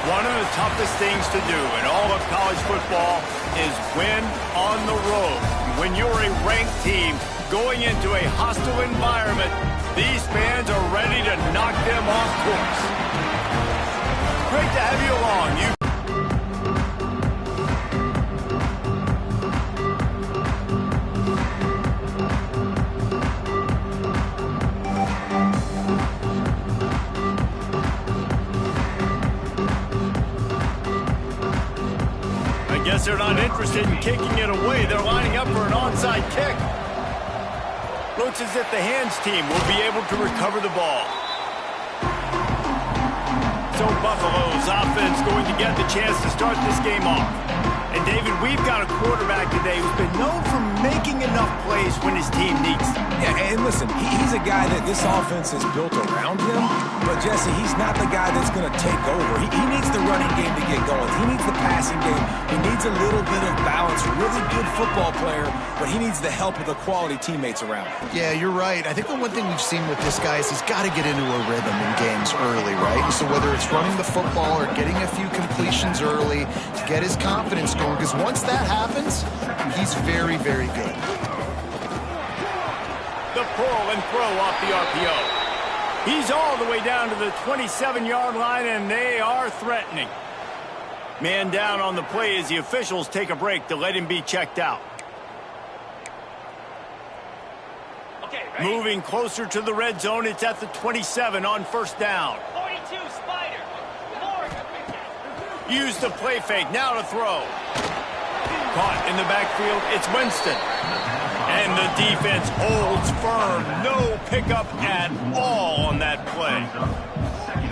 One of the toughest things to do in all of college football is win on the road. When you're a ranked team going into a hostile environment, these fans are ready to knock them off course. Great to have you along. I guess they're not interested in kicking it away. They're lining up for an onside kick. Looks as if the hands team will be able to recover the ball. So Buffalo's offense going to get the chance to start this game off. And David, we've got a quarterback today who's been known for making enough plays when his team needs them. Yeah, and listen, he's a guy that this offense is built around him. But, Jesse, he's not the guy that's going to take over. He needs the running game to get going. He needs the passing game. He needs a little bit of balance. Really good football player, but he needs the help of the quality teammates around him. Yeah, you're right. I think the one thing we've seen with this guy is he's got to get into a rhythm in games early, right? So whether it's running the football or getting a few completions early to get his confidence going, because once that happens, he's very, very good. The pull and throw off the RPO. He's all the way down to the 27-yard line, and they are threatening. Man down on the play as the officials take a break to let him be checked out. Okay, moving closer to the red zone, it's at the 27 on first down. 42, Spider. Use the play fake, now to throw. Caught in the backfield, it's Winston. And the defense holds firm. No pickup at all on that play.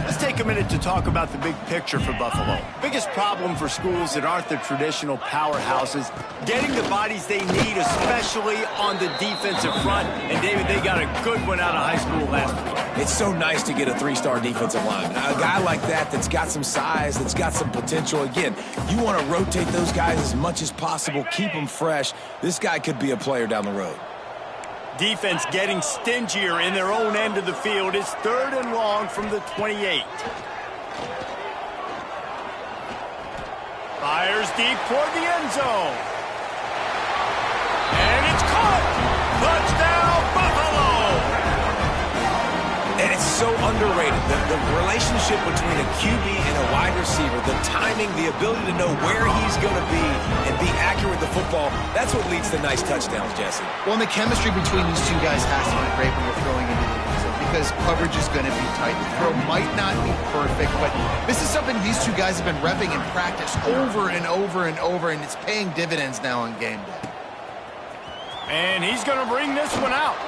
Let's take a minute to talk about the big picture for Buffalo. Biggest problem for schools that aren't the traditional powerhouses, getting the bodies they need, especially on the defensive front. And, David, they got a good one out of high school last week. It's so nice to get a three-star defensive lineman. A guy like that's got some size, that's got some potential. Again, you want to rotate those guys as much as possible, keep them fresh. This guy could be a player down the road. Defense getting stingier in their own end of the field. It's 3rd and long from the 28. Fires deep toward the end zone. And it's caught. Touchdown, Buffalo. And it's so underrated. The relationship between a QB and a wide receiver, the timing, the ability to know where he's going to be and be accurate with the football, that's what leads to nice touchdowns, Jesse. Well, and the chemistry between these two guys has to be great when you're throwing into the end zone because coverage is going to be tight. The throw might not be perfect, but this is something these two guys have been repping in practice over and over and over, and it's paying dividends now on game day. And he's going to bring this one out.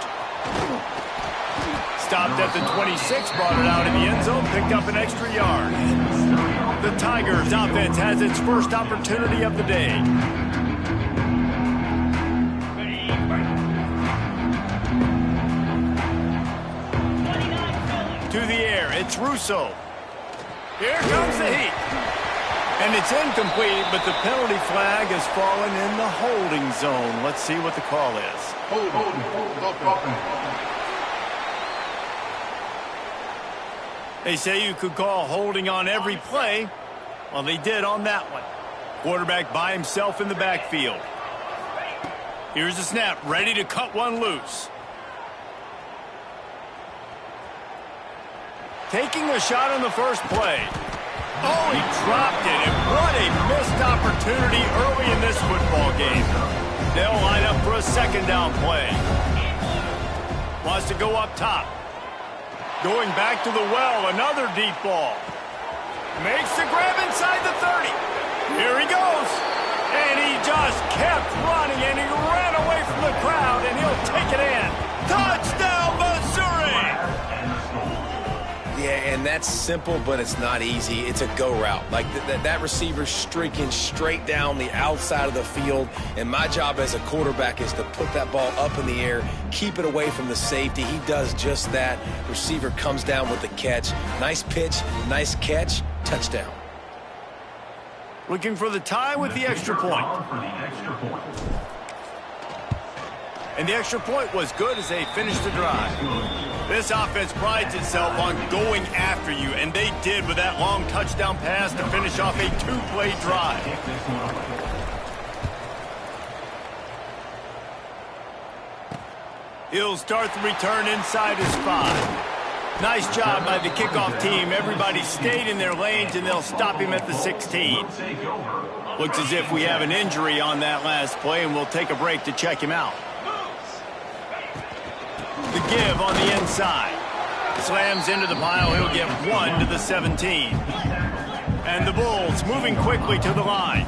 Stopped at the 26, brought it out in the end zone, picked up an extra yard. The Tigers offense has its first opportunity of the day. To the air, it's Russo. Here comes the heat. And it's incomplete, but the penalty flag has fallen in the holding zone. Let's see what the call is. They say you could call holding on every play. Well, they did on that one. Quarterback by himself in the backfield. Here's the snap, ready to cut one loose. Taking a shot on the first play. Oh, he dropped it, and what a missed opportunity early in this football game. They'll line up for a second down play. Wants to go up top. Going back to the well, another deep ball. Makes the grab inside the 30. Here he goes. And he just kept running, and he ran away from the crowd, and he'll take it in. Touchdown, Missouri! Yeah, and that's simple, but it's not easy. It's a go route. Like that receiver's streaking straight down the outside of the field, and my job as a quarterback is to put that ball up in the air, keep it away from the safety. He does just that. Receiver comes down with the catch. Nice pitch, nice catch, touchdown. Looking for the tie with the extra point. And the extra point was good as they finished the drive. This offense prides itself on going after you, and they did with that long touchdown pass to finish off a two-play drive. He'll start the return inside his 5. Nice job by the kickoff team. Everybody stayed in their lanes, and they'll stop him at the 16. Looks as if we have an injury on that last play, and we'll take a break to check him out. The give on the inside. Slams into the pile. He'll get 1 to the 17. And the Bulls moving quickly to the line.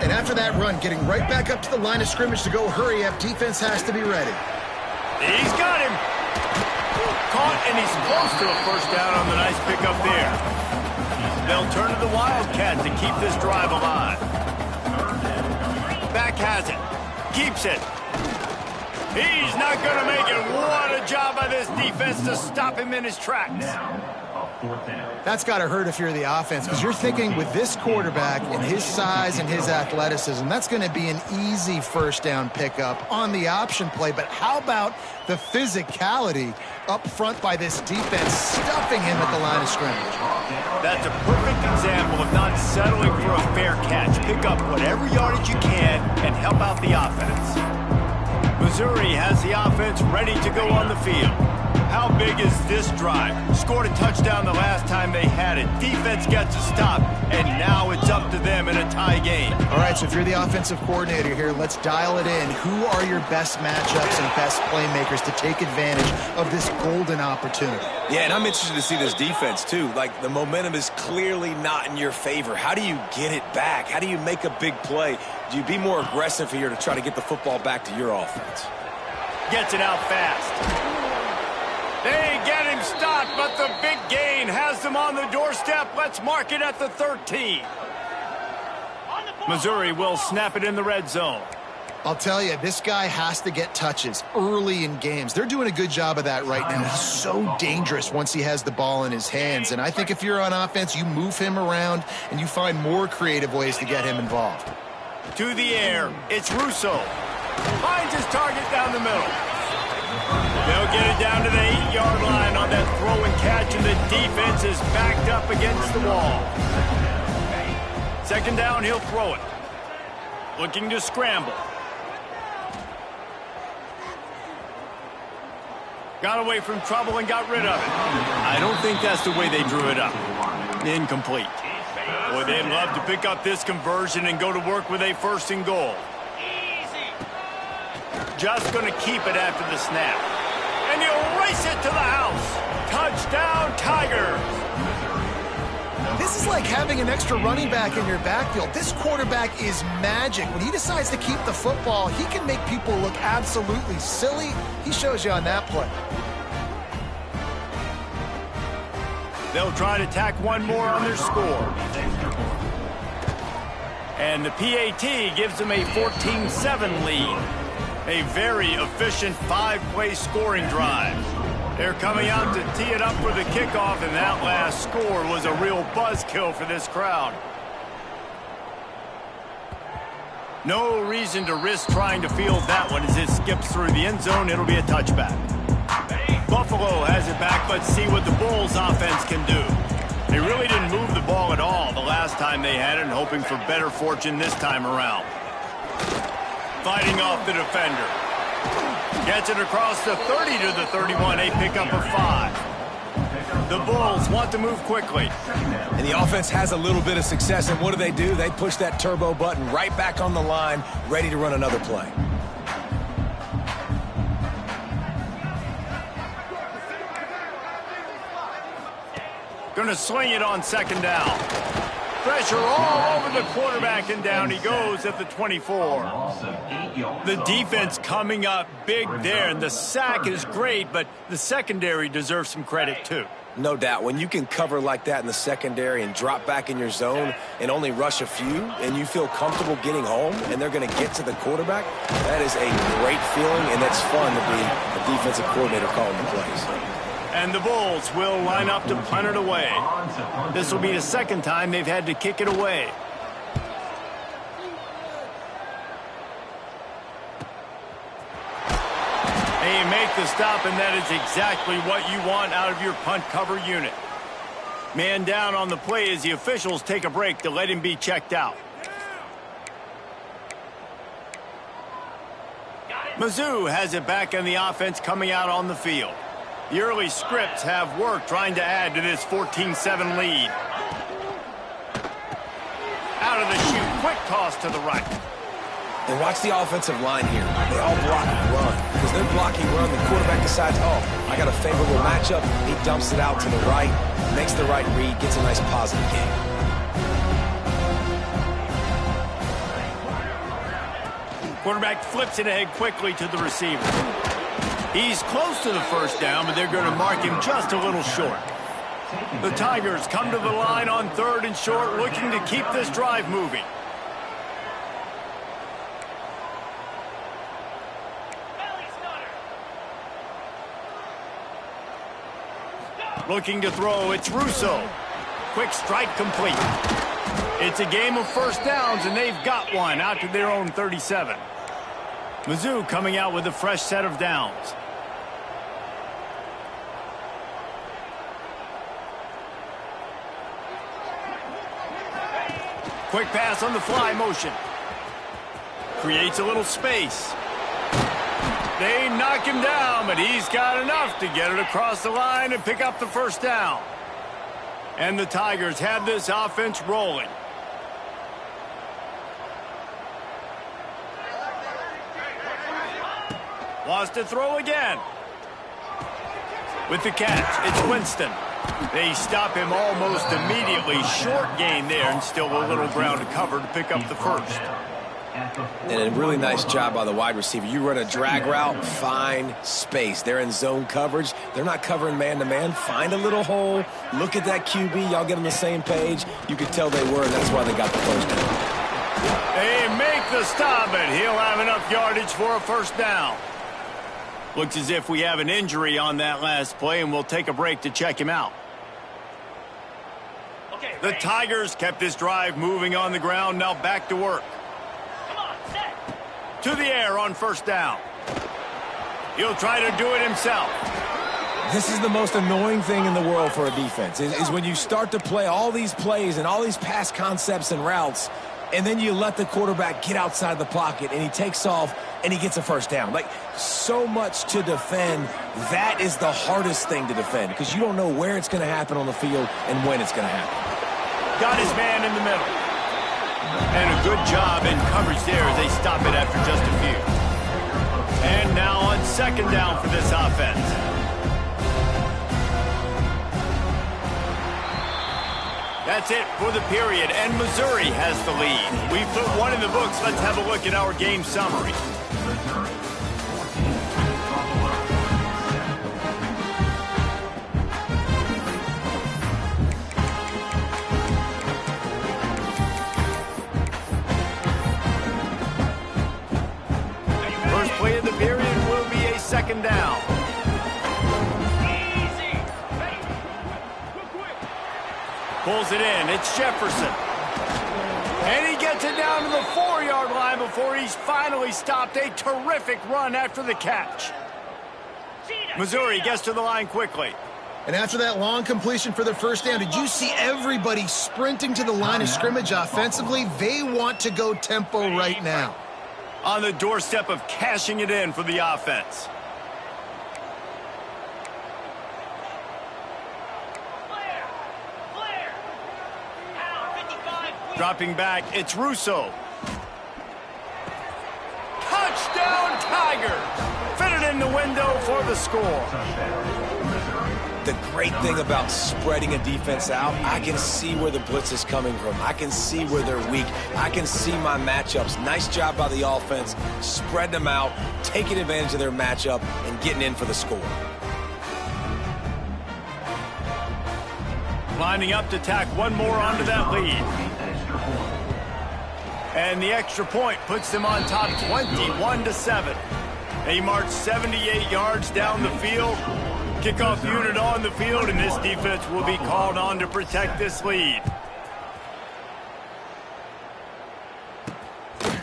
And after that run, getting right back up to the line of scrimmage to go hurry up, defense has to be ready. He's got him. Caught, and he's close to a first down on the nice pickup there. They'll turn to the Wildcat to keep this drive alive. Back has it. Keeps it. He's not going to make it. What a job by this defense to stop him in his tracks. That's got to hurt if you're the offense, because you're thinking with this quarterback and his size and his athleticism, that's going to be an easy first down pickup on the option play. But how about the physicality up front by this defense, stuffing him at the line of scrimmage? That's a perfect example of not settling for a fair catch. Pick up whatever yardage you can and help out the offense. Missouri has the offense ready to go on the field. How big is this drive? Scored a touchdown the last time they had it. Defense gets a stop, and now it's up to them in a tie game. All right, so if you're the offensive coordinator here, let's dial it in. Who are your best matchups and best playmakers to take advantage of this golden opportunity? Yeah, and I'm interested to see this defense, too. Like, the momentum is clearly not in your favor. How do you get it back? How do you make a big play? Do you be more aggressive here to try to get the football back to your offense? Gets it out fast. They get him stopped, but the big gain has them on the doorstep. Let's mark it at the 13. Missouri will snap it in the red zone. I'll tell you, this guy has to get touches early in games. They're doing a good job of that right now. He's so dangerous once he has the ball in his hands. And I think if you're on offense, you move him around and you find more creative ways to get him involved. To the air, it's Russo. Finds his target down the middle. They'll get it down to the 8-yard line on that throw and catch, and the defense is backed up against the wall. Second down, he'll throw it. Looking to scramble. Got away from trouble and got rid of it. I don't think that's the way they drew it up. Incomplete. Boy, they'd love to pick up this conversion and go to work with a 1st and goal. Just going to keep it after the snap. And he'll race it to the house. Touchdown, Tigers. This is like having an extra running back in your backfield. This quarterback is magic. When he decides to keep the football, he can make people look absolutely silly. He shows you on that play. They'll try to tack one more on their score. And the PAT gives them a 14-7 lead. A very efficient 5-play scoring drive. They're coming out to tee it up for the kickoff, and that last score was a real buzzkill for this crowd. No reason to risk trying to field that one as it skips through the end zone. It'll be a touchback. Buffalo has it back. Let's see what the Bulls offense can do. They really didn't move the ball at all the last time they had it, and hoping for better fortune this time around. Fighting off the defender. Gets it across the 30 to the 31, a pickup of 5. The Bulls want to move quickly. And the offense has a little bit of success, and what do? They push that turbo button right back on the line, ready to run another play. Going to swing it on second down. Pressure all over the quarterback, and down he goes at the 24. The defense coming up big there, and the sack is great, but the secondary deserves some credit too. No doubt. When you can cover like that in the secondary and drop back in your zone and only rush a few, and you feel comfortable getting home, and they're going to get to the quarterback, that is a great feeling, and it's fun to be a defensive coordinator calling the plays. And the Bulls will line up to punt it away. This will be the second time they've had to kick it away. make the stop, and that is exactly what you want out of your punt cover unit. Man down on the play as the officials take a break to let him be checked out. Mizzu has it back on the offense coming out on the field. The early scripts have worked trying to add to this 14-7 lead. Out of the chute, quick toss to the right. And watch the offensive line here. They all block and run. Because they're blocking run, the quarterback decides, oh, I got a favorable matchup. He dumps it out to the right, makes the right read, gets a nice positive gain. Quarterback flips it ahead quickly to the receiver. He's close to the first down, but they're going to mark him just a little short. The Tigers come to the line on 3rd and short, looking to keep this drive moving. Looking to throw, it's Russo. Quick strike complete. It's a game of first downs, and they've got one out to their own 37. Mizzu coming out with a fresh set of downs. Quick pass on the fly motion. Creates a little space. They knock him down, but he's got enough to get it across the line and pick up the first down. And the Tigers have this offense rolling. Wants to throw again. With the catch, it's Winston. They stop him almost immediately. Short gain there, and still a little ground to cover to pick up the first. And a really nice job by the wide receiver. You run a drag route, find space. They're in zone coverage. They're not covering man-to-man. Find a little hole. Look at that QB. Y'all get on the same page. You could tell they were, and that's why they got the first down. They make the stop, and he'll have enough yardage for a first down. Looks as if we have an injury on that last play, and we'll take a break to check him out. The Tigers kept this drive moving on the ground. Now back to work. To the air on first down. He'll try to do it himself. This is the most annoying thing in the world for a defense, is when you start to play all these plays and all these pass concepts and routes, and then you let the quarterback get outside the pocket, and he takes off, and he gets a first down. Like, so much to defend. That is the hardest thing to defend, because you don't know where it's going to happen on the field and when it's going to happen. Got his man in the middle. And a good job in coverage there as they stop it after just a few. And now on second down for this offense. That's it for the period, and Missouri has the lead. We've put one in the books. Let's have a look at our game summary. First play of the period will be a second down. Pulls it in. It's Jefferson. And he gets it down to the 4-yard line before he's finally stopped. A terrific run after the catch. Missouri gets to the line quickly. And after that long completion for the first down, did you see everybody sprinting to the line of scrimmage offensively? They want to go tempo right now. On the doorstep of cashing it in for the offense. Dropping back, it's Russo. Touchdown, Tigers! Fitted in the window for the score. The great thing about spreading a defense out, I can see where the blitz is coming from. I can see where they're weak. I can see my matchups. Nice job by the offense, spreading them out, taking advantage of their matchup, and getting in for the score. Lining up to tack one more onto that lead. And the extra point puts them on top 21-7. They march 78 yards down the field. Kickoff unit on the field, and this defense will be called on to protect this lead.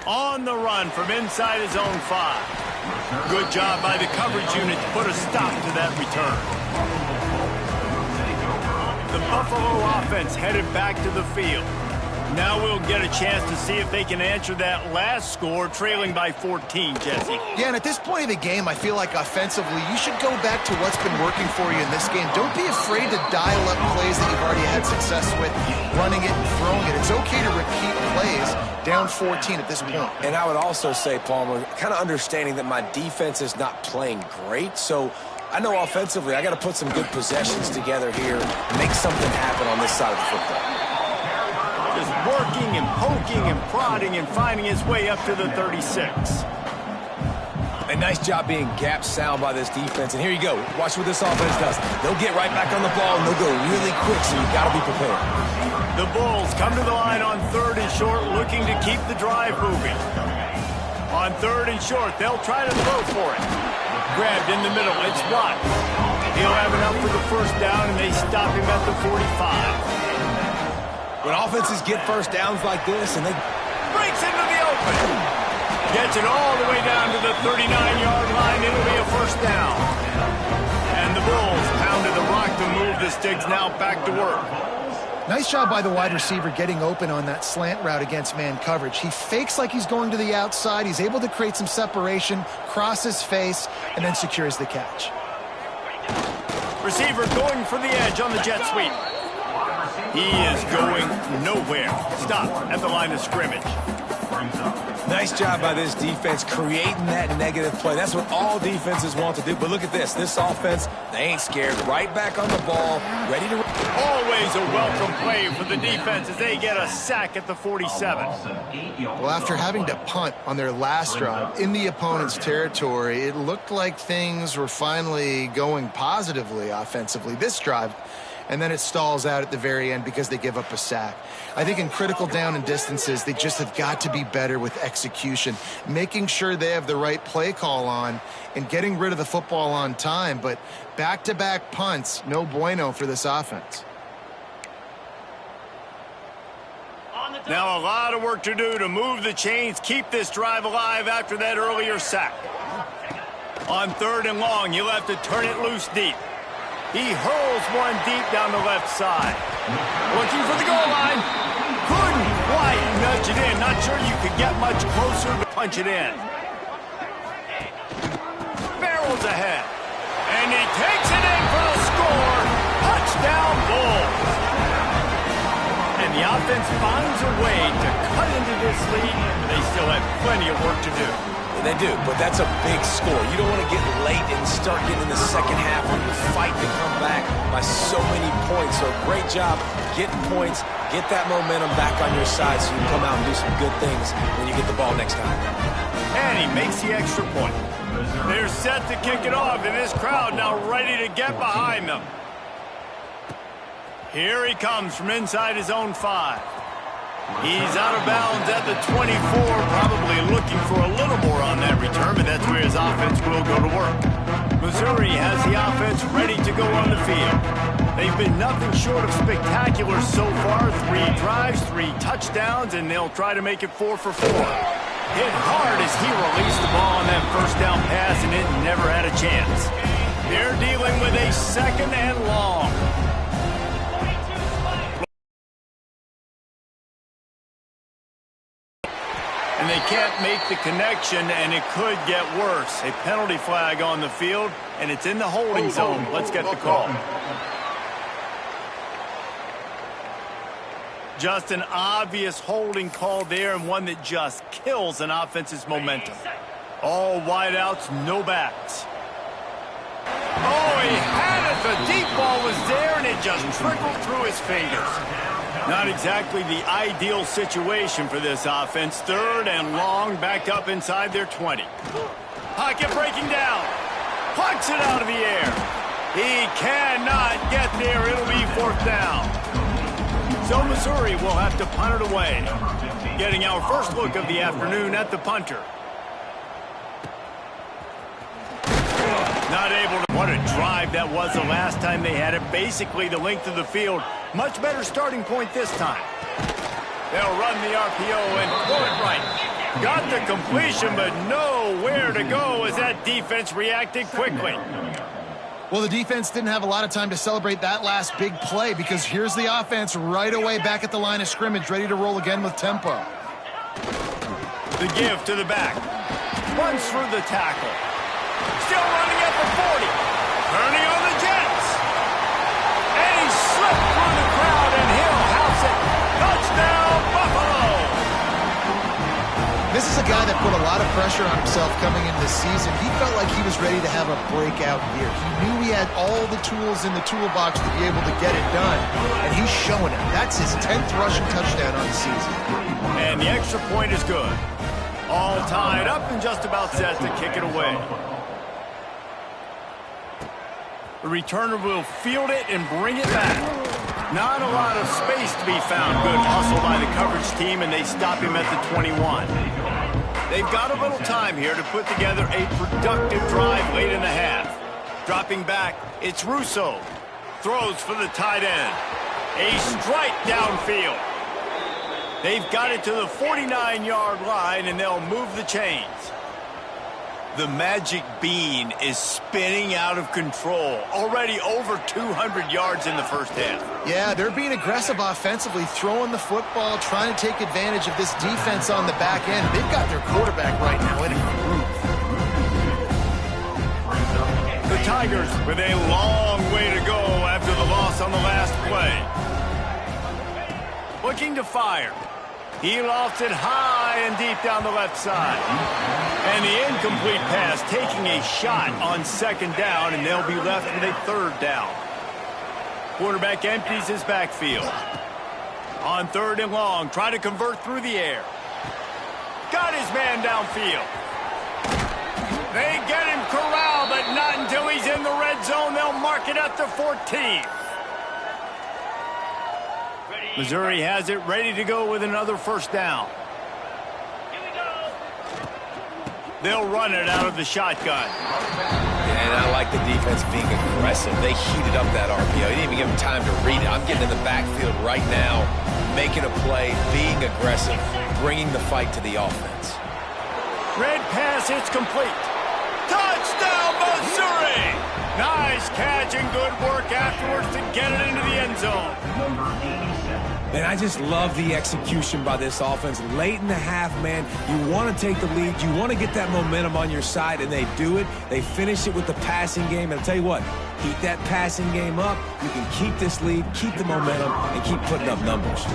On the run from inside his own 5. Good job by the coverage unit to put a stop to that return. The Buffalo offense headed back to the field. Now we'll get a chance to see if they can answer that last score, trailing by 14, Jesse. Yeah, and at this point of the game, I feel like offensively, you should go back to what's been working for you in this game. Don't be afraid to dial up plays that you've already had success with, running it and throwing it. It's okay to repeat plays down 14 at this point. And I would also say, Palmer, kind of understanding that my defense is not playing great, so I know offensively I got to put some good possessions together here, make something happen on this side of the football. Just working and poking and prodding and finding his way up to the 36. A nice job being gap sound by this defense. And here you go. Watch what this offense does. They'll get right back on the ball, and they'll go really quick, so you've got to be prepared. The Bulls come to the line on 3rd and short, looking to keep the drive moving. On 3rd and short, they'll try to throw for it. Grabbed in the middle. It's Watt. He'll have enough for the first down, and they stop him at the 45. When offenses get first downs like this, and they breaks into the open. Gets it all the way down to the 39-yard line. It'll be a first down. And the Bulls pounded the rock to move the sticks, now back to work. Nice job by the wide receiver getting open on that slant route against man coverage. He fakes like he's going to the outside. He's able to create some separation, cross his face, and then secures the catch. Receiver going for the edge on the jet sweep. He is going nowhere. Stop at the line of scrimmage. Nice job by this defense creating that negative play. That's what all defenses want to do. But look at this. This offense, they ain't scared. Right back on the ball, ready to... Always a welcome play for the defense as they get a sack at the 47. Well, after having to punt on their last drive in the opponent's territory, it looked like things were finally going positively offensively this drive. And then it stalls out at the very end because they give up a sack. I think in critical down and distances, they just have got to be better with execution, making sure they have the right play call on and getting rid of the football on time. But back-to-back punts, no bueno for this offense. Now a lot of work to do to move the chains, keep this drive alive after that earlier sack. On 3rd and long, you'll have to turn it loose deep. He hurls one deep down the left side. Looking for the goal line. Couldn't quite nudge it in. Not sure you could get much closer to punch it in. Barrels ahead. And he takes it in for the score. Touchdown Bulls. And the offense finds a way to cut into this lead. They still have plenty of work to do. They do, but that's a big score. You don't want to get late and start getting in the second half when you're fighting to come back by so many points. So great job getting points, get that momentum back on your side so you can come out and do some good things when you get the ball next time. And he makes the extra point. They're set to kick it off, and this crowd now ready to get behind them. Here he comes from inside his own 5. He's out of bounds at the 24, probably looking for a little more on that return, but that's where his offense will go to work. Missouri has the offense ready to go on the field. They've been nothing short of spectacular so far. 3 drives, 3 touchdowns, and they'll try to make it 4 for 4. Hit hard as he released the ball on that first down pass, and it never had a chance. They're dealing with a 2nd and long. And they can't make the connection, and it could get worse. A penalty flag on the field, and it's in the holding zone. Let's get the call. Just an obvious holding call there, and one that just kills an offense's momentum. All wideouts, no backs. Oh, he had it. The deep ball was there, and it just trickled through his fingers. Not exactly the ideal situation for this offense. 3rd and long, back up inside their 20. Pocket breaking down. Plucks it out of the air. He cannot get there. It'll be 4th down. So Missouri will have to punt it away. Getting our first look of the afternoon at the punter. Not able to... What a drive that was the last time they had it. Basically the length of the field. Much better starting point this time. They'll run the RPO and pull it right. Got the completion, but nowhere to go as that defense reacted quickly. Well, the defense didn't have a lot of time to celebrate that last big play because here's the offense right away back at the line of scrimmage, ready to roll again with tempo. The give to the back. Runs through the tackle. Still running at the 40. Turning on the Jets. And he slipped through the crowd, and he'll house it. Touchdown, Buffalo! This is a guy that put a lot of pressure on himself coming into the season. He felt like he was ready to have a breakout year. He knew he had all the tools in the toolbox to be able to get it done, and he's showing it. That's his 10th rushing touchdown on the season. And the extra point is good. All tied up and just about set to kick it away. The returner will field it and bring it back. Not a lot of space to be found. Good hustle by the coverage team, and they stop him at the 21. They've got a little time here to put together a productive drive late in the half. Dropping back, it's Russo. Throws for the tight end. A strike downfield. They've got it to the 49-yard line, and they'll move the chains. The magic bean is spinning out of control. Already over 200 yards in the first half. Yeah, they're being aggressive offensively, throwing the football, trying to take advantage of this defense on the back end. They've got their quarterback right now in a groove. The Tigers with a long way to go after the loss on the last play. Looking to fire. He lofts it high and deep down the left side. And the incomplete pass taking a shot on second down, and they'll be left with a third down. Quarterback empties his backfield. On third and long, trying to convert through the air. Got his man downfield. They get him corralled, but not until he's in the red zone. They'll mark it at the 14. Missouri has it ready to go with another first down. They'll run it out of the shotgun. And I like the defense being aggressive. They heated up that RPO. He didn't even give him time to read it. I'm getting in the backfield right now, making a play, being aggressive, bringing the fight to the offense. Red pass, it's complete. Touchdown, Missouri! Nice catch and good work afterwards to get it into the end zone. Man, I just love the execution by this offense. Late in the half, man, you want to take the lead. You want to get that momentum on your side, and they do it. They finish it with the passing game. And I'll tell you what, keep that passing game up. You can keep this lead, keep the momentum, and keep putting up numbers.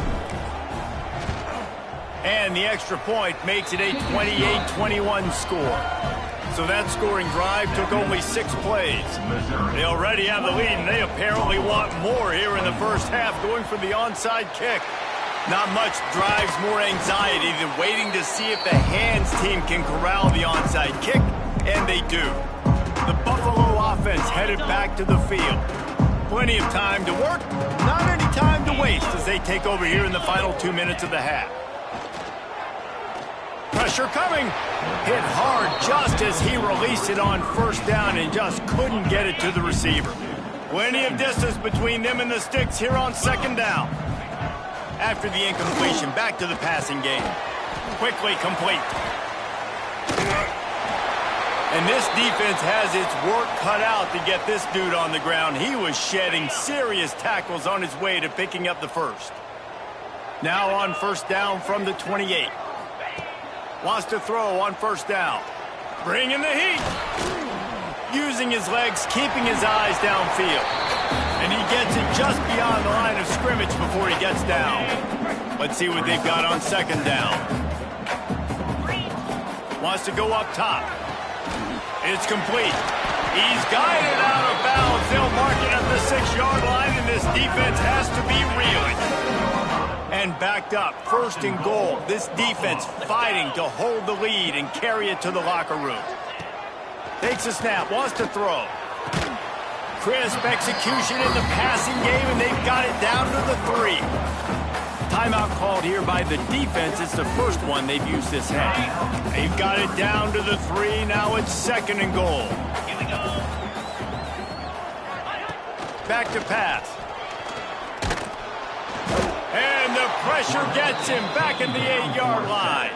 And the extra point makes it a 28-21 score. So that scoring drive took only 6 plays. They already have the lead, and they apparently want more here in the first half, going for the onside kick. Not much drives more anxiety than waiting to see if the hands team can corral the onside kick, and they do. The Buffalo offense headed back to the field. Plenty of time to work, not any time to waste as they take over here in the final 2 minutes of the half. Pressure coming. Hit hard just as he released it on first down and just couldn't get it to the receiver. Plenty of distance between them and the sticks here on second down. After the incompletion, back to the passing game. Quickly complete. And this defense has its work cut out to get this dude on the ground. He was shedding serious tackles on his way to picking up the first. Now on first down from the 28. Wants to throw on first down. Bringing the heat. Using his legs, keeping his eyes downfield. And he gets it just beyond the line of scrimmage before he gets down. Let's see what they've got on second down. Wants to go up top. It's complete. He's guided out of bounds. They'll mark it at the 6-yard line, and this defense has to be reeling. And backed up, first and goal. This defense fighting to hold the lead and carry it to the locker room. Takes a snap, wants to throw. Crisp execution in the passing game, and they've got it down to the 3. Timeout called here by the defense. It's the first one they've used this half. They've got it down to the 3. Now it's second and goal. Here we go. Back to pass. And the pressure gets him back at the 8-yard line.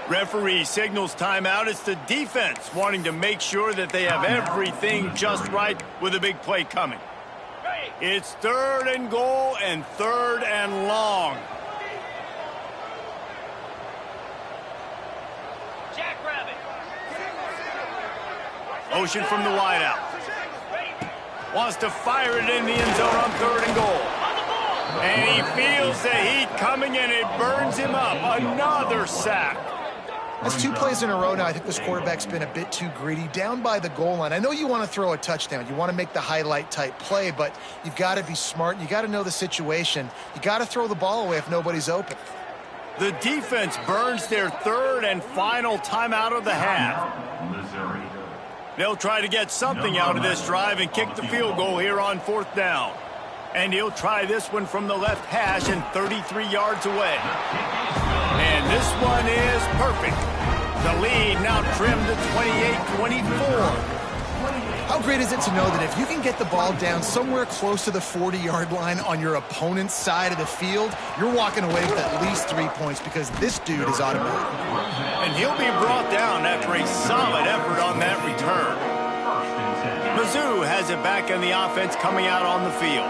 Referee signals timeout. It's the defense wanting to make sure that they have everything just right with a big play coming. It's 3rd and goal and 3rd and long. Motion from the wideout. Wants to fire it in the end zone on 3rd and goal. And he feels the heat coming and it burns him up. Another sack. That's 2 plays in a row now. I think this quarterback's been a bit too greedy. Down by the goal line. I know you want to throw a touchdown. You want to make the highlight-type play, but you've got to be smart. You got to know the situation. You got to throw the ball away if nobody's open. The defense burns their 3rd and final timeout of the half. They'll try to get something out of this drive and kick the field goal here on 4th down. And he'll try this one from the left hash and 33 yards away. And this one is perfect. The lead now trimmed to 28-24. How great is it to know that if you can get the ball down somewhere close to the 40-yard line on your opponent's side of the field, you're walking away with at least 3 points because this dude is automatic. And he'll be brought down after a solid effort on that return. Mizzu has it back in the offense coming out on the field.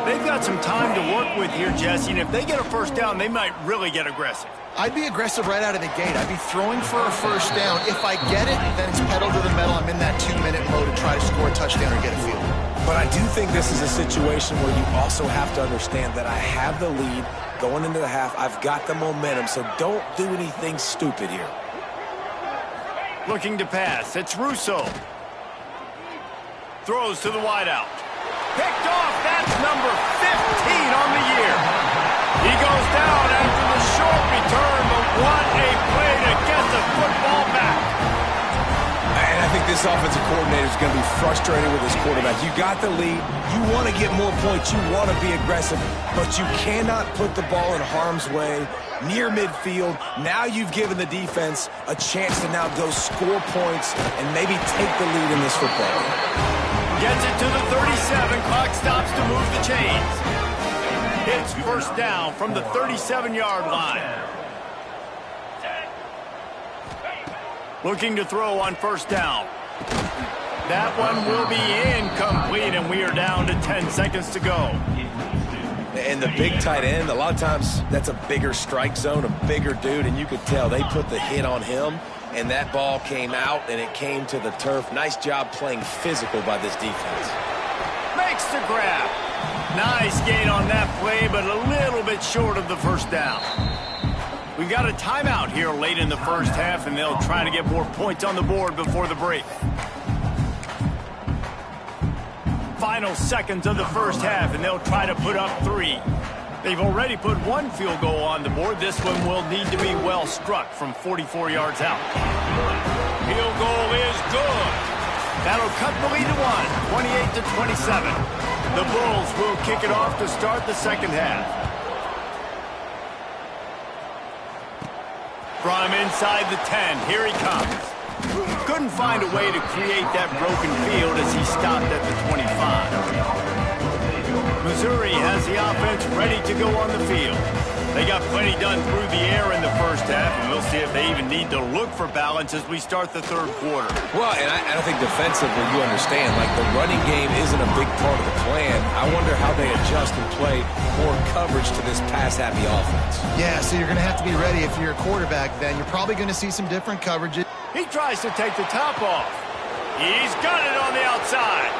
They've got some time to work with here, Jesse, and if they get a first down, they might really get aggressive. I'd be aggressive right out of the gate. I'd be throwing for a first down. If I get it, then it's pedal to the metal. I'm in that 2-minute mode to try to score a touchdown or get a field. But I do think this is a situation where you also have to understand that I have the lead going into the half. I've got the momentum, so don't do anything stupid here. Looking to pass. It's Russo. Throws to the wideout. Picked off. That's number 15 on the year. He goes down after the short return, but what a play to get the football back. And I think this offensive coordinator is going to be frustrated with his quarterback. You got the lead. You want to get more points. You want to be aggressive, but you cannot put the ball in harm's way near midfield. Now you've given the defense a chance to now go score points and maybe take the lead in this football game. Gets it to the 37. Clock stops to move the chains. It's first down from the 37-yard line. Looking to throw on first down. That one will be incomplete, and we are down to 10 seconds to go. And the big tight end, a lot of times that's a bigger strike zone, a bigger dude, and you could tell they put the hit on him, and that ball came out, and it came to the turf. Nice job playing physical by this defense. Makes the grab. Nice gain on that play, but a little bit short of the first down. We've got a timeout here late in the first half, and they'll try to get more points on the board before the break. Final seconds of the first half, and they'll try to put up 3. They've already put 1 field goal on the board. This one will need to be well struck from 44 yards out. Field goal is good. That'll cut the lead to 1, 28-27. The Bulls will kick it off to start the second half. From inside the 10, here he comes. Couldn't find a way to create that broken field as he stopped at the 25. Missouri has the offense ready to go on the field. They got plenty done through the air in the first half, and we'll see if they even need to look for balance as we start the third quarter. Well, and I don't think defensively you understand, like the running game isn't a big part of the plan. I wonder how they adjust and play more coverage to this pass-happy offense. Yeah, so you're going to have to be ready if you're a quarterback then. You're probably going to see some different coverages. He tries to take the top off. He's got it on the outside.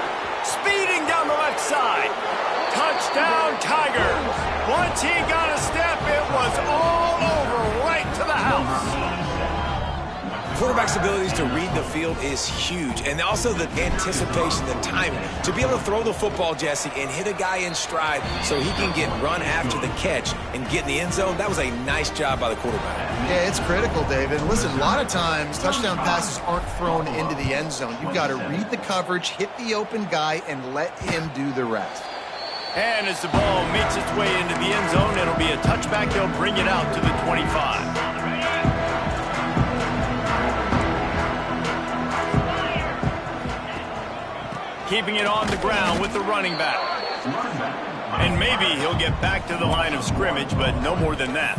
Speeding down the left side. Touchdown, Tigers. Once he got a step, it was all over right to the house. Quarterback's abilities to read the field is huge, and also the anticipation, the timing. To be able to throw the football, Jesse, and hit a guy in stride so he can get run after the catch and get in the end zone, that was a nice job by the quarterback. Yeah, it's critical, David. Listen, a lot of times touchdown passes aren't thrown into the end zone. You've got to read the coverage, hit the open guy, and let him do the rest. And as the ball makes its way into the end zone, it'll be a touchback. They'll bring it out to the 25. Keeping it on the ground with the running back. And maybe he'll get back to the line of scrimmage, but no more than that.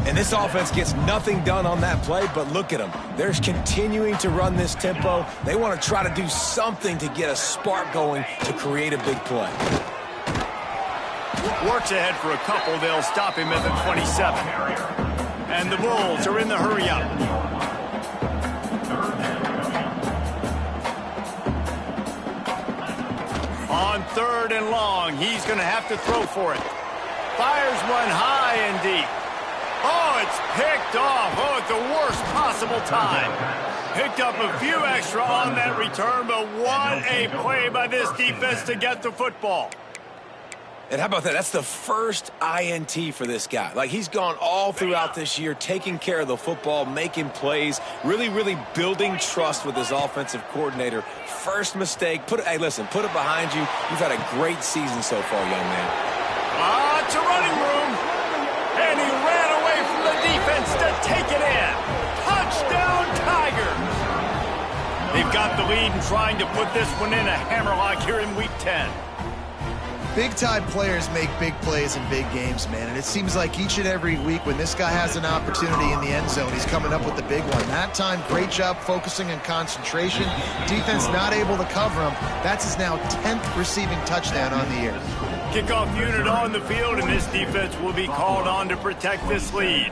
And this offense gets nothing done on that play, but look at them. They're continuing to run this tempo. They want to try to do something to get a spark going to create a big play. Works ahead for a couple. They'll stop him at the 27. And the Bulls are in the hurry-up. On 3rd and long, he's going to have to throw for it. Fires one high and deep. Oh, it's picked off. Oh, at the worst possible time. Picked up a few extra on that return, but what a play by this defense to get the football. And how about that? That's the first INT for this guy. Like, he's gone all throughout this year, taking care of the football, making plays, really building trust with his offensive coordinator. First mistake. Hey, listen, put it behind you. You've had a great season so far, young man. It's a running room. And he ran away from the defense to take it in. Touchdown, Tigers. They've got the lead and trying to put this one in a hammerlock here in Week 10. Big-time players make big plays in big games, man. And it seems like each and every week when this guy has an opportunity in the end zone, he's coming up with the big one. That time, great job focusing and concentration. Defense not able to cover him. That's his now 10th receiving touchdown on the year. Kickoff unit on the field, and this defense will be called on to protect this lead.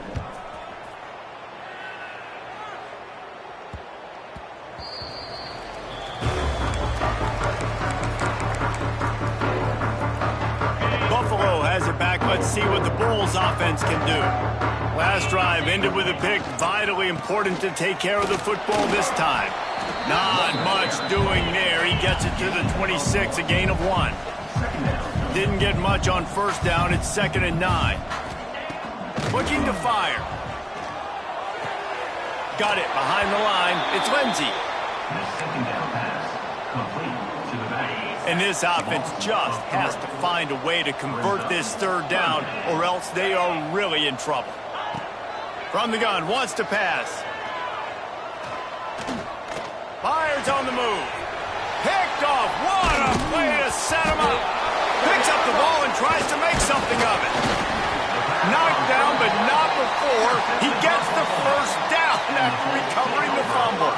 Buffalo has it back. Let's see what the Bulls offense can do. Last drive ended with a pick. Vitally important to take care of the football this time. Not much doing there. He gets it to the 26, a gain of 1. Didn't get much on first down. It's 2nd and 9. Looking to fire. Got it behind the line. It's Lindsey. And this offense just has to find a way to convert this 3rd down, or else they are really in trouble. From the gun, wants to pass. Fires on the move. Picked off. What a play to set him up. Picks up the ball and tries to make something of it. Knocked down, but not before he gets the first down after recovering the fumble.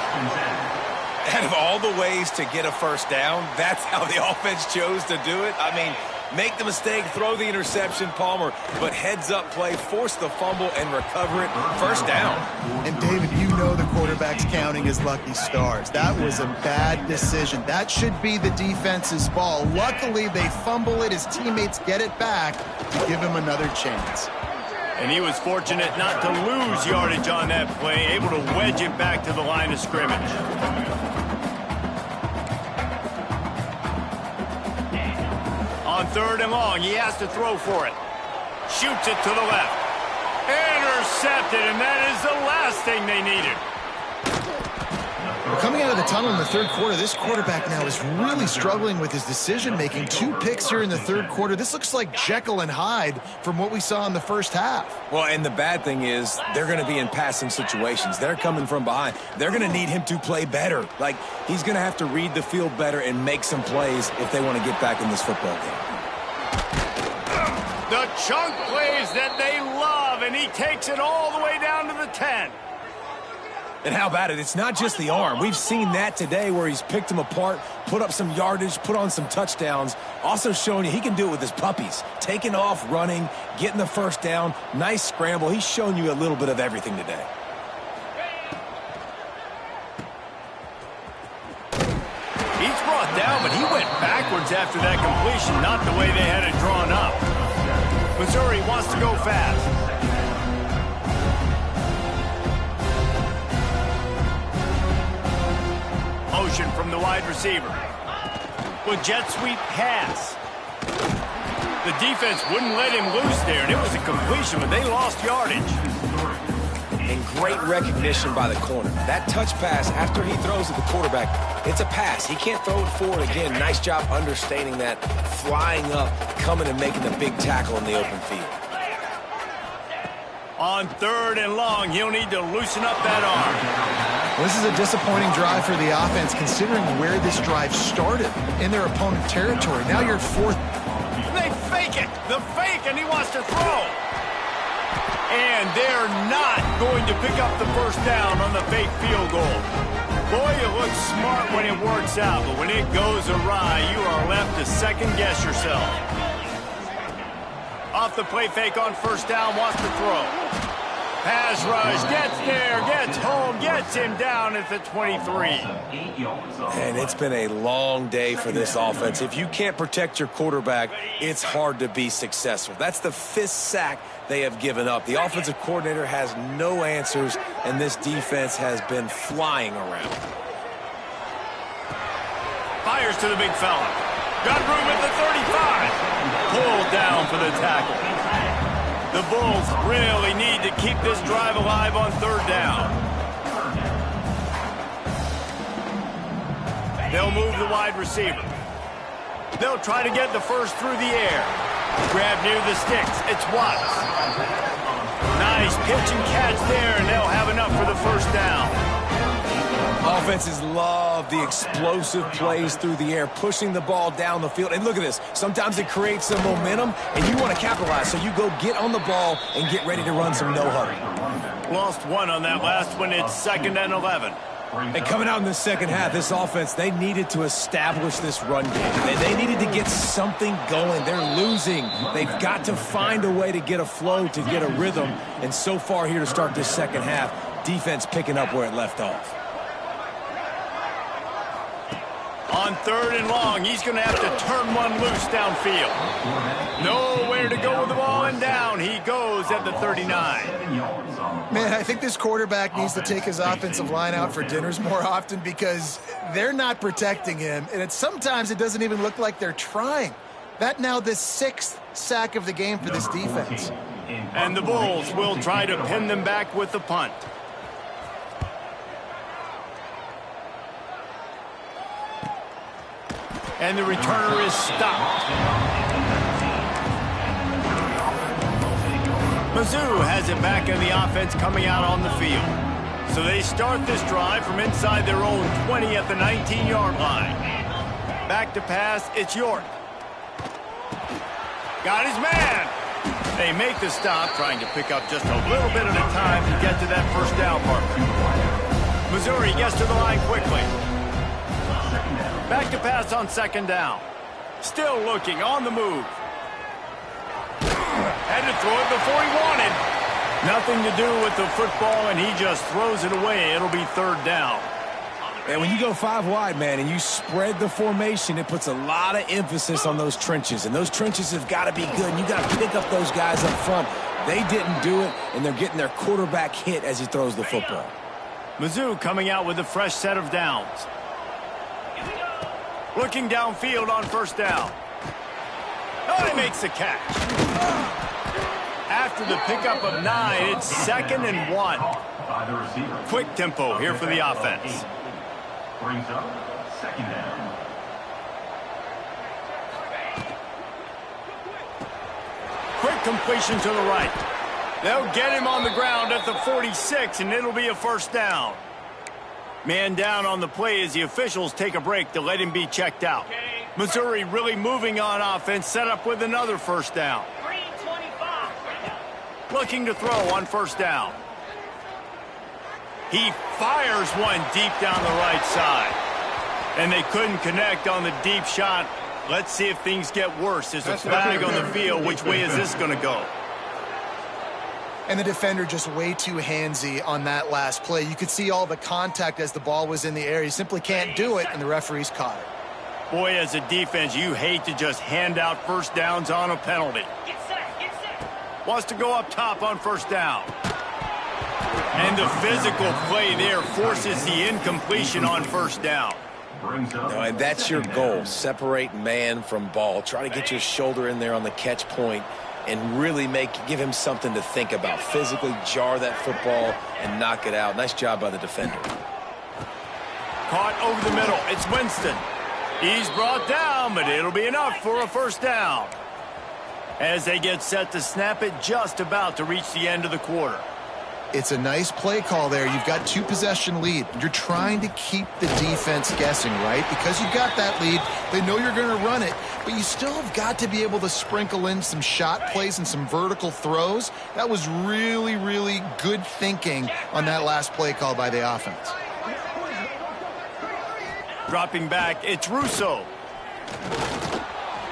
Out of all the ways to get a first down, that's how the offense chose to do it. I mean, make the mistake, throw the interception, Palmer, but heads-up play, force the fumble, and recover it. First down. And, David, you know the quarterback's counting his lucky stars. That was a bad decision. That should be the defense's ball. Luckily, they fumble it. His teammates get it back to give him another chance. And he was fortunate not to lose yardage on that play, able to wedge it back to the line of scrimmage. On 3rd and long, he has to throw for it. Shoots it to the left. Intercepted, and that is the last thing they needed. Coming out of the tunnel in the 3rd quarter, this quarterback now is really struggling with his decision-making. 2 picks here in the 3rd quarter. This looks like Jekyll and Hyde from what we saw in the first half. Well, and the bad thing is they're going to be in passing situations. They're coming from behind. They're going to need him to play better. Like, he's going to have to read the field better and make some plays if they want to get back in this football game. The chunk plays that they love, and he takes it all the way down to the 10. And how about it? It's not just the arm. We've seen that today where he's picked them apart, put up some yardage, put on some touchdowns. Also showing you he can do it with his puppies. Taking off, running, getting the first down. Nice scramble. He's shown you a little bit of everything today. He's brought down, but he went backwards after that completion, not the way they had it drawn up. Missouri wants to go fast. Motion from the wide receiver. With jet sweep pass. The defense wouldn't let him loose there, and it was a completion, but they lost yardage. And great recognition by the corner. That touch pass after he throws at the quarterback, it's a pass. He can't throw it forward again. Nice job understanding that, flying up, coming and making the big tackle in the open field. On 3rd and long, he'll need to loosen up that arm. Well, this is a disappointing drive for the offense, considering where this drive started in their opponent territory. Now you're 4th. They fake it. The fake, and he wants to throw. And they're not going to pick up the first down on the fake field goal. Boy, it looks smart when it works out, but when it goes awry, you are left to second-guess yourself. Off the play fake on first down, wants to throw. Pass rush, gets there, gets home, gets him down at the 23. And it's been a long day for this offense. If you can't protect your quarterback, it's hard to be successful. That's the 5th sack they have given up. The offensive coordinator has no answers, and this defense has been flying around. Fires to the big fella. Got room at the 35. Pulled down for the tackle. The Bulls really need to keep this drive alive on third down. They'll move the wide receiver. They'll try to get the first through the air. Grab near the sticks. It's Watts. Nice pitch and catch there, and they'll have enough for the first down. Offenses love the explosive plays through the air, pushing the ball down the field. And look at this. Sometimes it creates some momentum, and you want to capitalize. So you go get on the ball and get ready to run some no-huddle. Lost one on that last one. It's 2nd and 11. And coming out in the second half, this offense, they needed to establish this run game. They needed to get something going. They're losing. They've got to find a way to get a flow, to get a rhythm. And so far here to start this second half, defense picking up where it left off. On 3rd and long, he's going to have to turn one loose downfield. Nowhere to go with the ball, and down he goes at the 39. Man, I think this quarterback needs to take his offensive line out for dinners more often because they're not protecting him, and sometimes it doesn't even look like they're trying. That now the 6th sack of the game for this defense. And the Bulls will try to pin them back with the punt. And the returner is stopped. Mizzu has it back in the offense coming out on the field. So they start this drive from inside their own 20 at the 19-yard line. Back to pass, it's York. Got his man. They make the stop, trying to pick up just a little bit at a time to get to that first down marker. Missouri gets to the line quickly. Back to pass on 2nd down. Still looking, on the move. Had to throw it before he wanted. Nothing to do with the football, and he just throws it away. It'll be 3rd down. And when you go 5 wide, man, and you spread the formation, it puts a lot of emphasis on those trenches. And those trenches have got to be good. And you got to pick up those guys up front. They didn't do it, and they're getting their quarterback hit as he throws the football. Mizzu coming out with a fresh set of downs. Looking downfield on first down. Oh, he makes the catch. After the pickup of 9, it's 2nd and 1. Quick tempo here for the offense. Brings up 2nd down. Quick completion to the right. They'll get him on the ground at the 46, and it'll be a first down. Man down on the play as the officials take a break to let him be checked out. Missouri really moving on offense, set up with another first down. Looking to throw on first down. He fires one deep down the right side. And they couldn't connect on the deep shot. Let's see if things get worse. There's a flag on the field. Which way is this going to go? And the defender just way too handsy on that last play. You could see all the contact as the ball was in the air. He simply can't do it, and the referee's caught it. Boy, as a defense, you hate to just hand out first downs on a penalty. Get set. Wants to go up top on first down. And the physical play there forces the incompletion on first down. And that's your goal. Separate man from ball. Try to get your shoulder in there on the catch point and really give him something to think about. Physically jar that football and knock it out. Nice job by the defender. Caught over the middle. It's Winston. He's brought down, but it'll be enough for a first down. As they get set to snap it, just about to reach the end of the quarter. It's a nice play call there. You've got 2-possession lead. You're trying to keep the defense guessing, right? Because you've got that lead, they know you're going to run it, but you still have got to be able to sprinkle in some shot plays and some vertical throws. That was really, really good thinking on that last play call by the offense. Dropping back, it's Russo.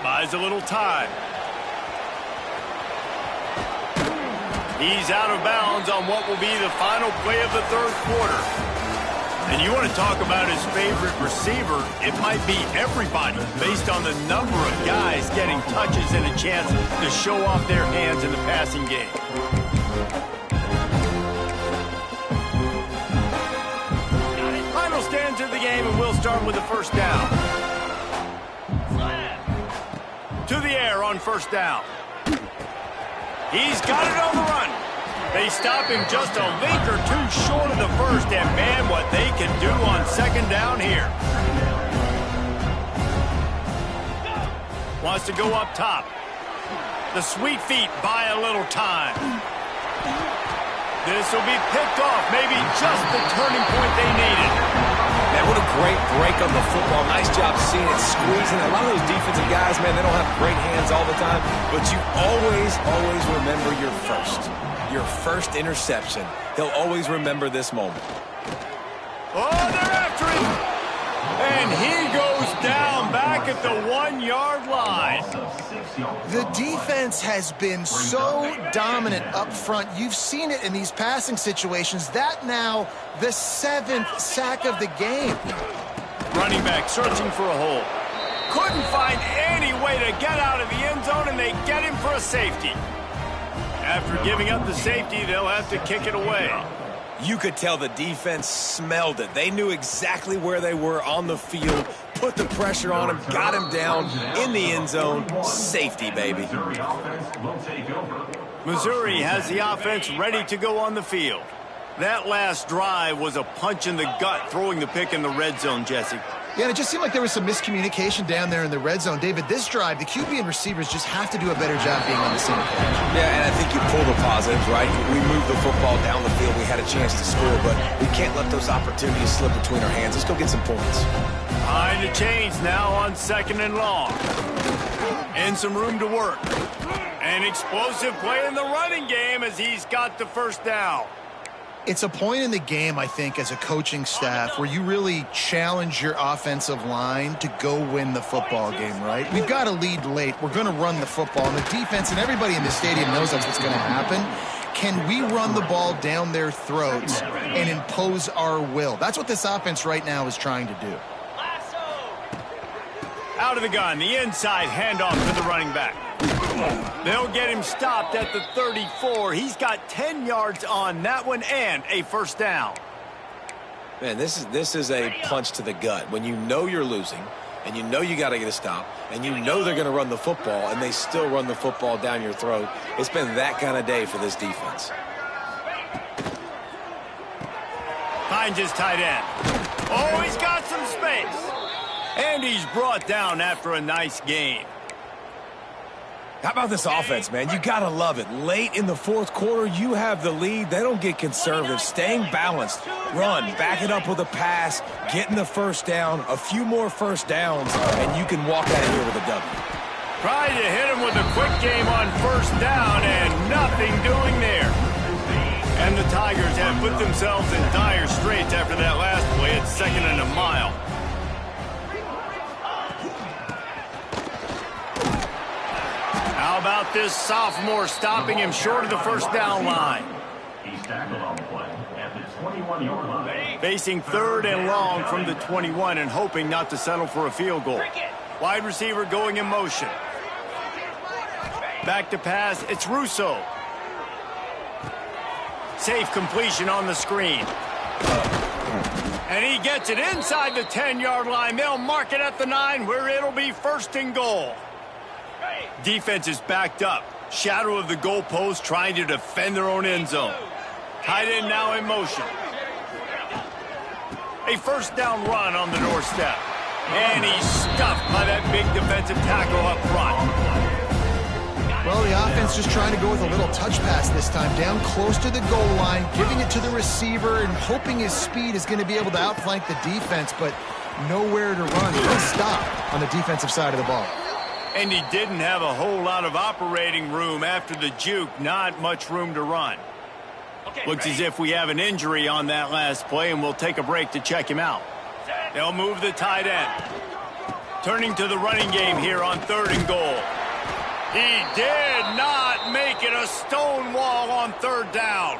Buys a little time. He's out of bounds on what will be the final play of the third quarter. And you want to talk about his favorite receiver, it might be everybody based on the number of guys getting touches and a chance to show off their hands in the passing game. Final stands of the game, and we'll start with the first down. To the air on first down. He's got it on the run. They stop him just a link or two short of the first, and man, what they can do on second down here. Wants to go up top. The sweet feet buy a little time. This will be picked off, maybe just the turning point they needed. Man, what a great break on the football. Nice job seeing it, squeezing. A lot of those defensive guys, man, they don't have great hands all the time, but you always remember your first interception. He'll always remember this moment. Oh, they're after him. And he goes down back at the 1-yard line. The defense has been so dominant up front. You've seen it in these passing situations. That now the 7th sack of the game. Running back searching for a hole. Couldn't find any way to get out of the end zone, and they get him for a safety. After giving up the safety, they'll have to kick it away. You could tell the defense smelled it. They knew exactly where they were on the field, put the pressure on him, got him down in the end zone. Safety, baby. Missouri has the offense ready to go on the field. That last drive was a punch in the gut, throwing the pick in the red zone, Jesse. Yeah, and it just seemed like there was some miscommunication down there in the red zone. David, this drive, the QB and receivers just have to do a better job being on the same page. Yeah, and I think you pull the positives, right? We moved the football down the field. We had a chance to score, but we can't let those opportunities slip between our hands. Let's go get some points. Behind the chains now on second and long. And some room to work. An explosive play in the running game as he's got the first down. It's a point in the game, I think, as a coaching staff where you really challenge your offensive line to go win the football game, right? We've got a lead late. We're going to run the football. And the defense and everybody in the stadium knows that's what's going to happen. Can we run the ball down their throats and impose our will? That's what this offense right now is trying to do. Out of the gun, the inside handoff to the running back. They'll get him stopped at the 34. He's got 10 yards on that one and a first down. Man, this is a punch to the gut. When you know you're losing, and you know you got to get a stop, and you know they're going to run the football, and they still run the football down your throat, it's been that kind of day for this defense. Finds his tight end. Oh, he's got some space. And he's brought down after a nice gain. How about this offense, man? You got to love it. Late in the fourth quarter, you have the lead. They don't get conservative. Staying balanced. Run. Back it up with a pass. Getting the first down. A few more first downs, and you can walk out of here with a W. Tried to hit him with a quick game on first down, and nothing doing there. And the Tigers have put themselves in dire straits after that last play at 2nd and a mile. How about this sophomore stopping him short of the first down line? He's tackled on the play at the 21-yard line. Facing 3rd and long from the 21 and hoping not to settle for a field goal. Wide receiver going in motion. Back to pass, it's Russo. Safe completion on the screen. And he gets it inside the 10-yard line. They'll mark it at the 9 where it'll be 1st and goal. Defense is backed up. Shadow of the goalpost trying to defend their own end zone. Tight end now in motion. A first down run on the doorstep. And he's stuffed by that big defensive tackle up front. Well, the offense just trying to go with a little touch pass this time, down close to the goal line, giving it to the receiver and hoping his speed is going to be able to outflank the defense, but nowhere to run. No stop on the defensive side of the ball. And he didn't have a whole lot of operating room after the juke, not much room to run. Looks as if we have an injury on that last play, and we'll take a break to check him out. They'll move the tight end. Turning to the running game here on 3rd and goal. He did not make it a stone wall on 3rd down.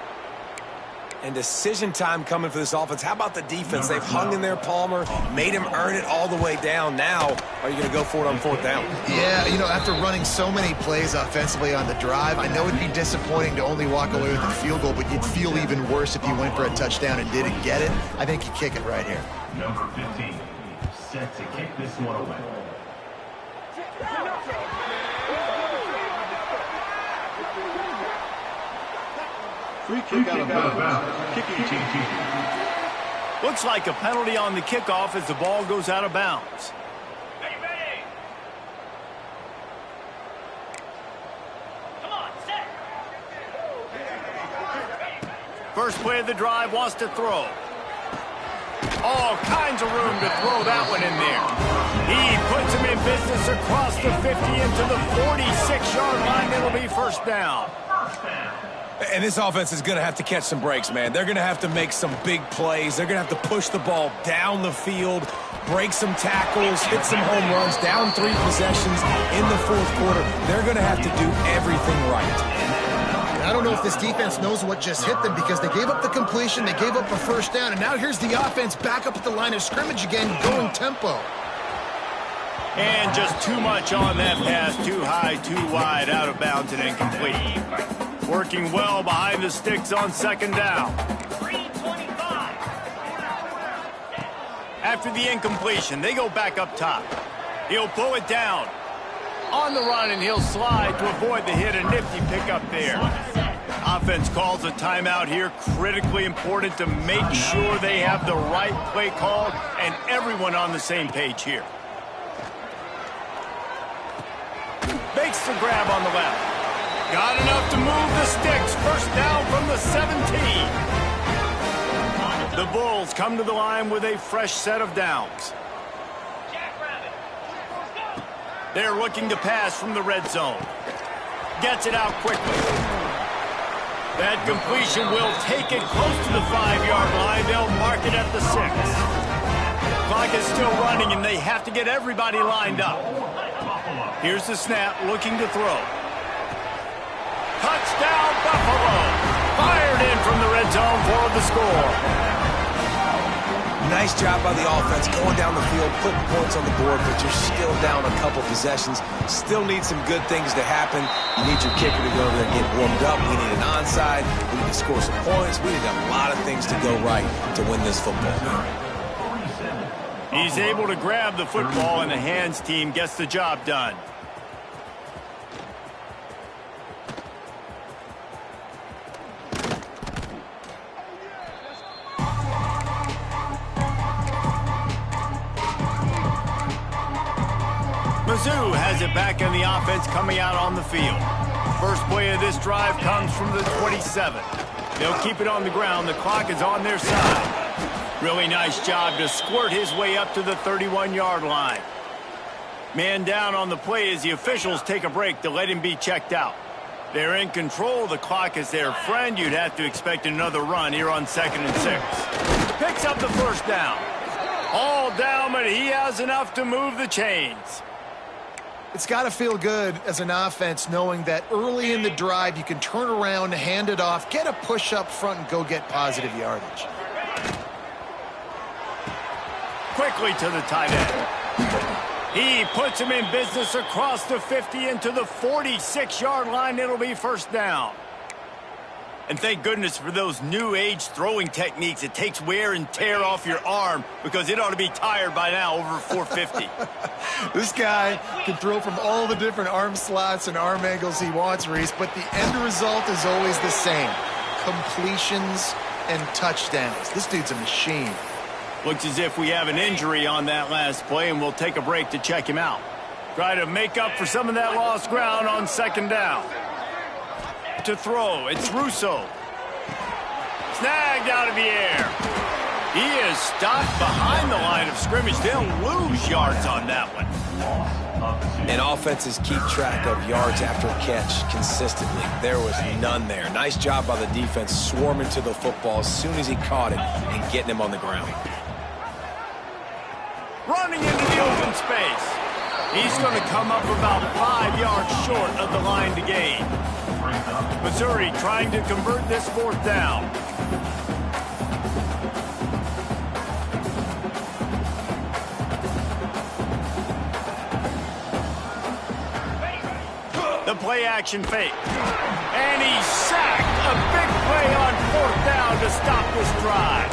And decision time coming for this offense. How about the defense? They've hung in there, Palmer, made him earn it all the way down. Now, are you going to go for it on 4th down? Yeah, you know, after running so many plays offensively on the drive, I know it'd be disappointing to only walk away with a field goal, but you'd feel even worse if you went for a touchdown and didn't get it. I think you kick it right here. Number 15, set to kick this one away. Free kick out of bounds. Kicking team. Looks like a penalty on the kickoff as the ball goes out of bounds. Come on, set. First play of the drive, wants to throw. All kinds of room to throw that one in there. He puts him in business across the 50 into the 46-yard line. It'll be 1st down. And this offense is going to have to catch some breaks, man. They're going to have to make some big plays. They're going to have to push the ball down the field, break some tackles, hit some home runs, down 3 possessions in the 4th quarter. They're going to have to do everything right. I don't know if this defense knows what just hit them because they gave up the completion, they gave up a 1st down, and now here's the offense back up at the line of scrimmage again, going tempo. And just too much on that pass, too high, too wide, out of bounds and incomplete. Working well behind the sticks on 2nd down. 325. After the incompletion, they go back up top. He'll pull it down. On the run, and he'll slide to avoid the hit. A nifty pickup there. Offense calls a timeout here. Critically important to make sure they have the right play called and everyone on the same page here. Makes the grab on the left. Got enough to move the sticks. 1st down from the 17. The Bulls come to the line with a fresh set of downs. They're looking to pass from the red zone. Gets it out quickly. That completion will take it close to the 5-yard line. They'll mark it at the 6. Clock is still running, and they have to get everybody lined up. Here's the snap, looking to throw. Touchdown, Buffalo. Fired in from the red zone for the score. Nice job by the offense going down the field, putting points on the board, but you're still down a couple possessions. Still need some good things to happen. You need your kicker to go there and get warmed up. We need an onside. We need to score some points. We need a lot of things to go right to win this football game. He's able to grab the football, and the hands team gets the job done. Mizzu has it back in the offense coming out on the field. First play of this drive comes from the 27. They'll keep it on the ground. The clock is on their side. Really nice job to squirt his way up to the 31-yard line. Man down on the play as the officials take a break to let him be checked out. They're in control. The clock is their friend. You'd have to expect another run here on 2nd and 6. Picks up the 1st down. All down, but he has enough to move the chains. It's got to feel good as an offense knowing that early in the drive you can turn around, hand it off, get a push up front, and go get positive yardage. Quickly to the tight end. He puts him in business across the 50 into the 46-yard line. It'll be 1st down. And thank goodness for those new age throwing techniques. It takes wear and tear off your arm because it ought to be tired by now over 450. This guy can throw from all the different arm slots and arm angles he wants, Reese, but the end result is always the same. Completions and touchdowns. This dude's a machine. Looks as if we have an injury on that last play, and we'll take a break to check him out. Try to make up for some of that lost ground on second down. To throw, it's Russo. Snagged out of the air. He is stopped behind the line of scrimmage. They'll lose yards on that one. And offenses keep track of yards after catch consistently. There was none there. Nice job by the defense swarming to the football as soon as he caught it and getting him on the ground. Running into the open space. He's going to come up about 5 yards short of the line to gain. Missouri trying to convert this fourth down. The play action fake. And he's sacked. A big play on fourth down to stop this drive.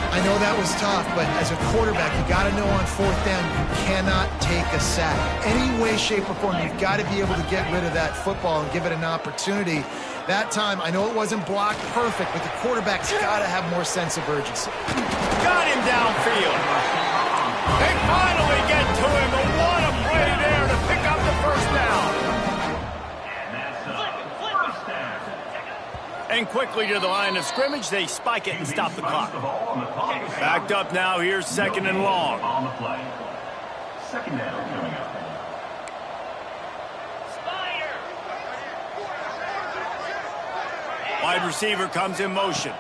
I know that was tough, but as a quarterback, you got to know on fourth down you cannot take a sack. Any way, shape, or form, you've got to be able to get rid of that football and give it an opportunity. That time, I know it wasn't blocked perfect, but the quarterback's got to have more sense of urgency. Got him downfield. They finally get to him, but what a play there to pick up the first down. And quickly to the line of scrimmage, they spike it and stop the clock. Backed up now, here's second and long. On the play. Second down coming up. Wide receiver comes in motion.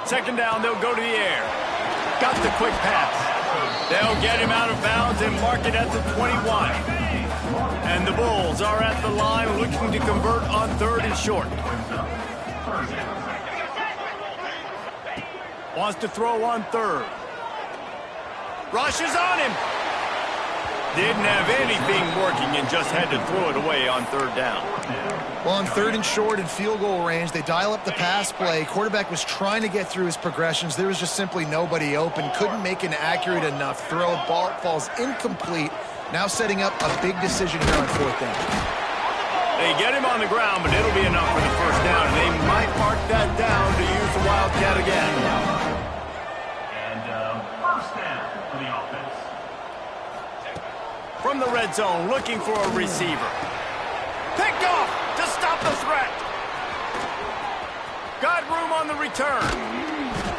Second down, they'll go to the air. Got the quick pass. They'll get him out of bounds and mark it at the 21. And the Bulls are at the line looking to convert on third and short. Wants to throw on third. Rushes on him. Didn't have anything working and just had to throw it away on third down. Well, on third and short and field goal range, they dial up the pass play. Quarterback was trying to get through his progressions. There was just simply nobody open. Couldn't make an accurate enough throw. Ball falls incomplete. Now setting up a big decision here on fourth down. They get him on the ground, but it'll be enough for the first down. They might mark that down to use the Wildcat again. And first down for the offense. From the red zone, looking for a receiver. Picked off to stop the threat. Got room on the return.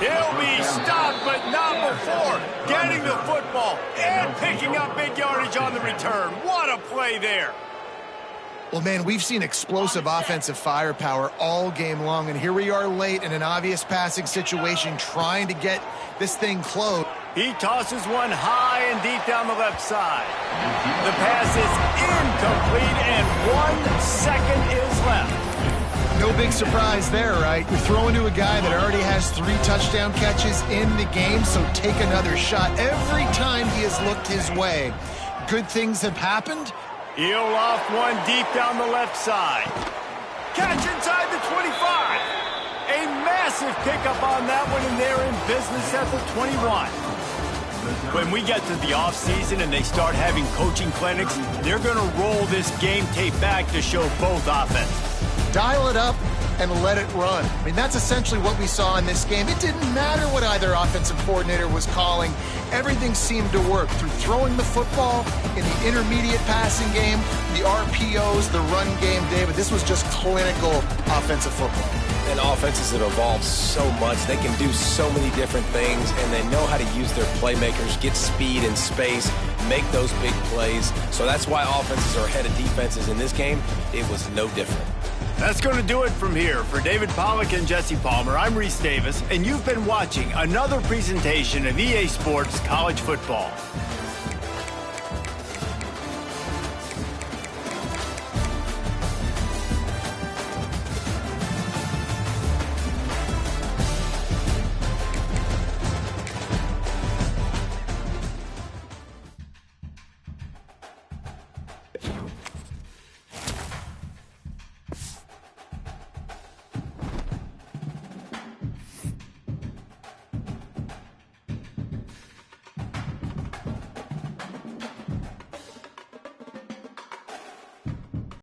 He'll be stopped, but not before getting the football and picking up big yardage on the return. What a play there. Well, man, we've seen explosive offensive firepower all game long, and here we are late in an obvious passing situation trying to get this thing closed. He tosses one high and deep down the left side. The pass is incomplete, and 1 second is left. No big surprise there, right? You're throwing to a guy that already has 3 touchdown catches in the game, so take another shot. Every time he has looked his way, good things have happened. He'll loft one deep down the left side. Catch inside the 25. A massive pickup on that one, and they're in business at the 21. When we get to the offseason and they start having coaching clinics, they're going to roll this game tape back to show both offenses. Dial it up and let it run. I mean, that's essentially what we saw in this game. It didn't matter what either offensive coordinator was calling. Everything seemed to work through throwing the football in the intermediate passing game, the RPOs, the run game, David. This was just clinical offensive football. And offenses have evolved so much. They can do so many different things, and they know how to use their playmakers, get speed and space, make those big plays. So that's why offenses are ahead of defenses in this game. It was no different. That's going to do it from here. For David Pollack and Jesse Palmer, I'm Reese Davis, and you've been watching another presentation of EA Sports College Football.